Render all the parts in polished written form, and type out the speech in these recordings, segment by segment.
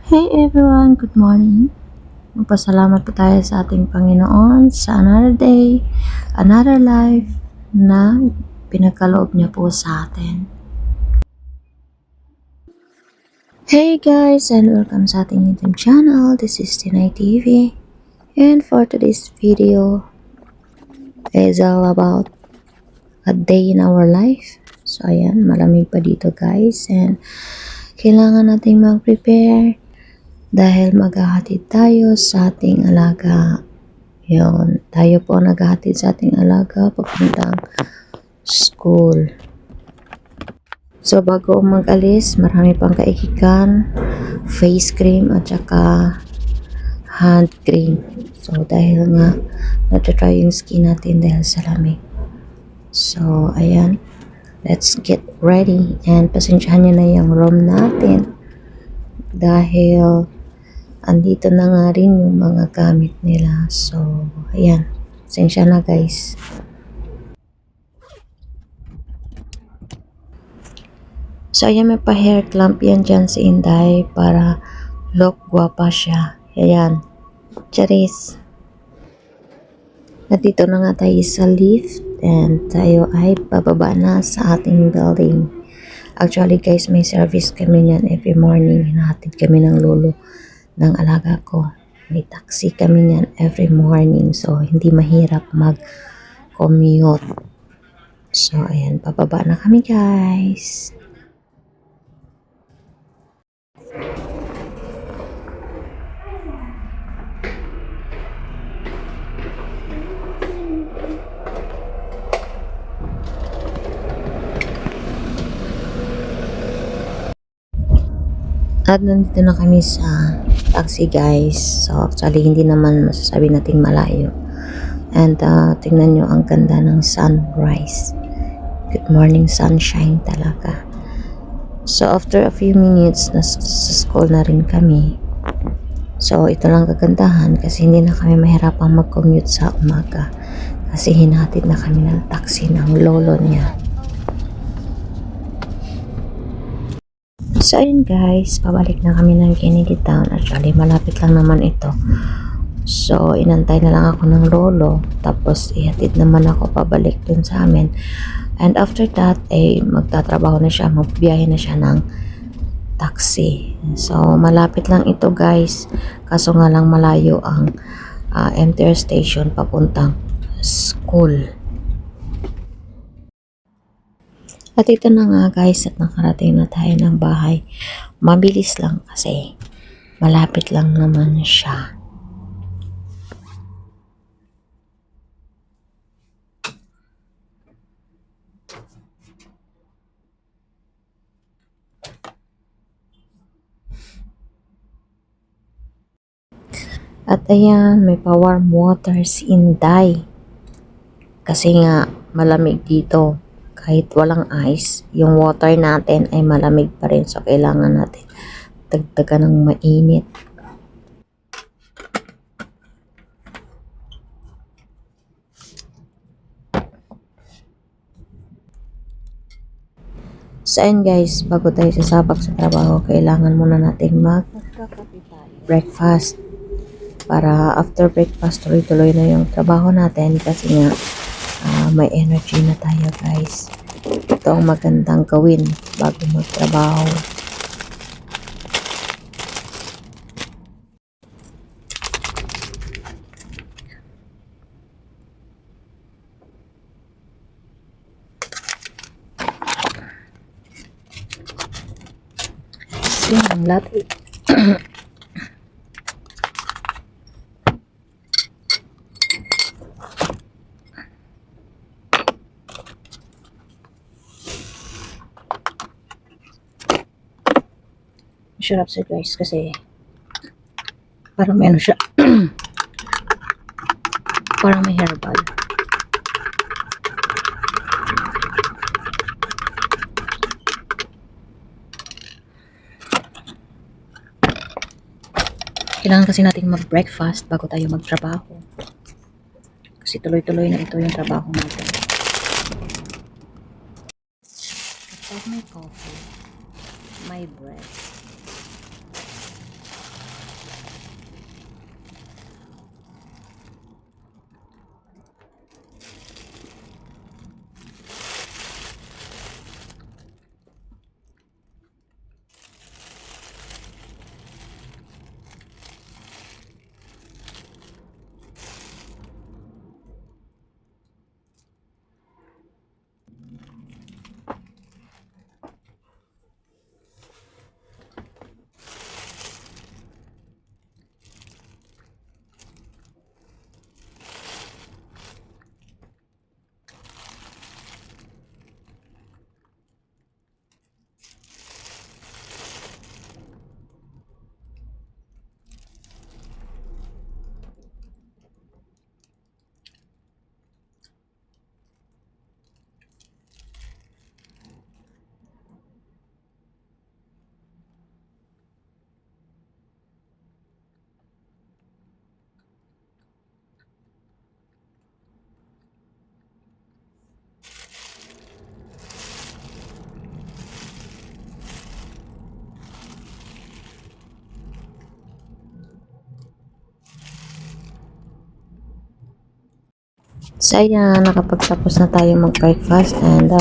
Hey everyone, good morning. Magpasalamat po tayo sa ating Panginoon sa another day, another life na pinagkaloob niya po sa atin. Hey guys, and welcome sa ating YouTube channel. This is Tinay TV. And for today's video is all about a day in our life. So ayan, malamig pa dito guys, and kailangan nating mag-prepare dahil maghahatid tayo sa ating alaga. Yun, tayo po naghahatid sa ating alaga papuntang school. So bago mag-alis, marami pang kaikikan, face cream at saka hand cream. So dahil nga natry yung skin natin dahil sa lamig. So ayan, let's get ready, and pasensyahan nyo na yung room natin dahil andito na nga rin yung mga gamit nila. So, ayan. Pasensya na guys. So, ayan, may pa-hair clamp yan dyan si Inday para look guwapa siya. Ayan. Charis. At dito na nga tayo sa lift and tayo ay bababa na sa ating building. Actually guys, may service kami niyan every morning. Hinahatid kami ng lolo ng alaga ko. May taxi kami niyan every morning. So, hindi mahirap mag-commute. So, ayan. Bababa na kami, guys. At nandito na kami sa taxi, guys. So, actually, hindi naman masasabi nating malayo. And, tingnan nyo ang ganda ng sunrise. Good morning sunshine talaga. So, after a few minutes, sa school na rin kami. So, ito lang kagandahan kasi hindi na kami mahirapang mag-commute sa umaga. Kasi hinatid na kami ng taxi ng lolo niya. So, ayun guys, pabalik na kami ng Kennedy Town. Actually, malapit lang naman ito. So, inantay na lang ako ng lolo. Tapos, ihatid naman ako pabalik dun sa amin. And after that, magtatrabaho na siya. Magbiyahe na siya ng taxi. So, malapit lang ito guys. Kaso nga lang malayo ang MTR station papuntang school. At ito na nga guys, at nakarating na tayo ng bahay. Mabilis lang kasi malapit lang naman siya. At ayan, may pa-warm water si Inday. Kasi nga malamig dito. Kahit walang ice, yung water natin ay malamig pa rin. So, kailangan natin dagdagan ng mainit. So, ayun guys, bago tayo sasabak sa trabaho, kailangan muna natin mag-breakfast. Para after breakfast, tuloy-tuloy na yung trabaho natin kasi nga may energy na tayo guys. Ito ang magandang gawin bago magtrabaho. Yan ang latte. Masarap siya guys kasi parang may ano siya. Parang may herbal. Kailangan kasi natin mag-breakfast bago tayo magtrabaho. Kasi tuloy-tuloy na ito yung trabaho natin. Kapag may coffee, may bread. So ayan, nakapagtapos na tayo mag-breakfast and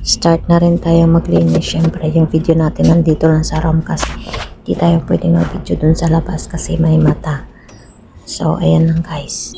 start na rin tayo maglinis. Syempre yung video natin nandito lang sa room kasi hindi tayo pwedeng mag-video dun sa labas kasi may mata. So ayan lang guys.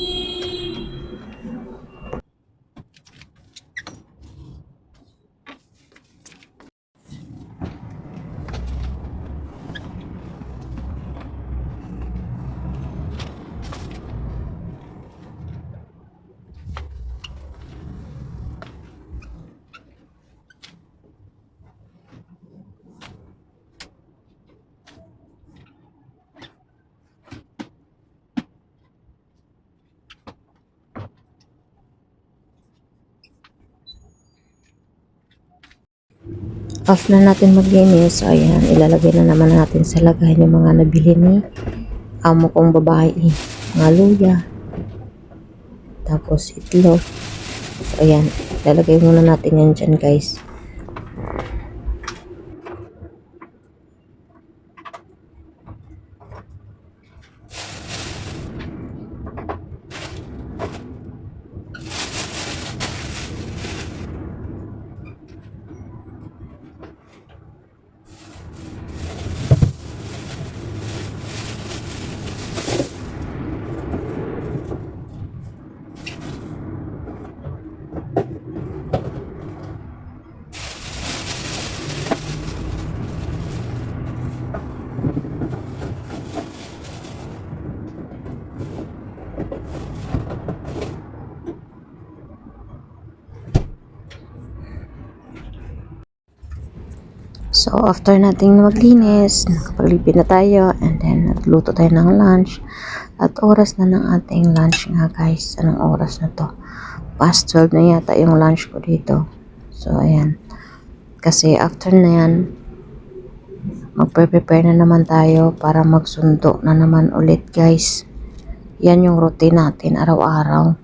Off na natin maglinis. So ayan, ilalagay na naman natin sa lagayan yung mga nabili ni amo kong babae. Mga luya. Tapos itlog. So ayan, ilalagay muna natin yan dyan guys. So, after nating maglinis, nakapaglipid na tayo, and then nagluto tayo ng lunch. At oras na ng ating lunch nga guys. Anong oras na to? Past 12 na yata yung lunch ko dito. So, ayan. Kasi after na yan, magpe-prepare na naman tayo para magsundo na naman ulit guys. Yan yung routine natin araw-araw.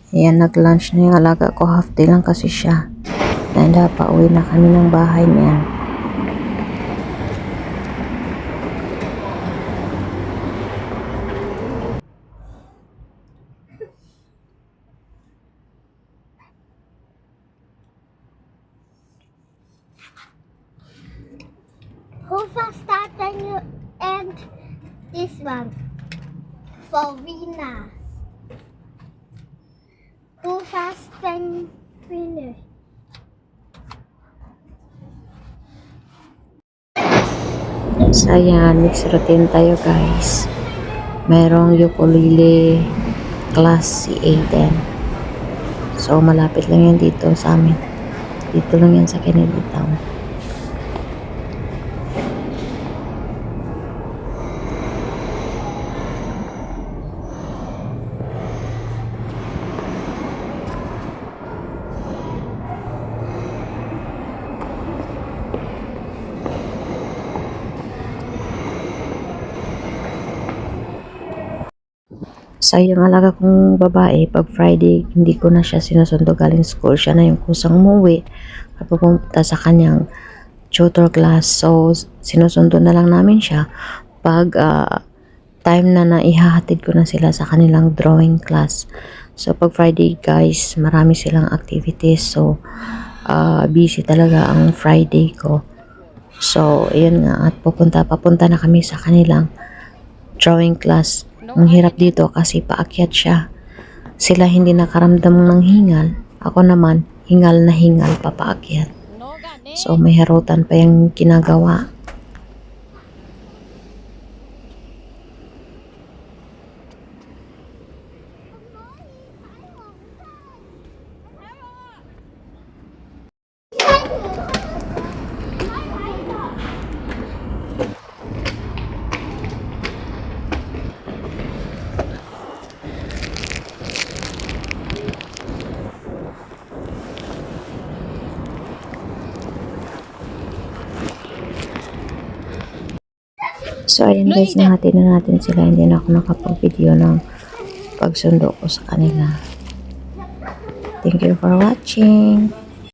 Ayan, nag-lunch na yung alaga ko. Half day lang kasi siya. And pauwi na kami ng bahay niyan. Who first started you and this one for Vina? Who first finish? So ayan, mixed routine tayo guys. Merong ukulele class si Aiden. So malapit lang yan dito sa amin. Dito lang yan sa Kennedy Town. Sa yung alaga kong babae, pag Friday, hindi ko na siya sinusundo galing school. Siya na yung kusang umuwi at pupunta sa kanyang tutor class. So, sinusundo na lang namin siya pag time na ihahatid ko na sila sa kanilang drawing class. So, pag Friday guys, marami silang activities. So, busy talaga ang Friday ko. So, ayun nga. At papunta na kami sa kanilang drawing class. Ang hirap dito kasi paakyat siya. Sila hindi nakaramdam ng hingal. Ako naman, hingal na hingal papaakyat. So, may harutan pa yung ginagawa. So, ayun guys, nahati na natin sila. Hindi na ako nakapag-video ng pagsundo ko sa kanila. Thank you for watching.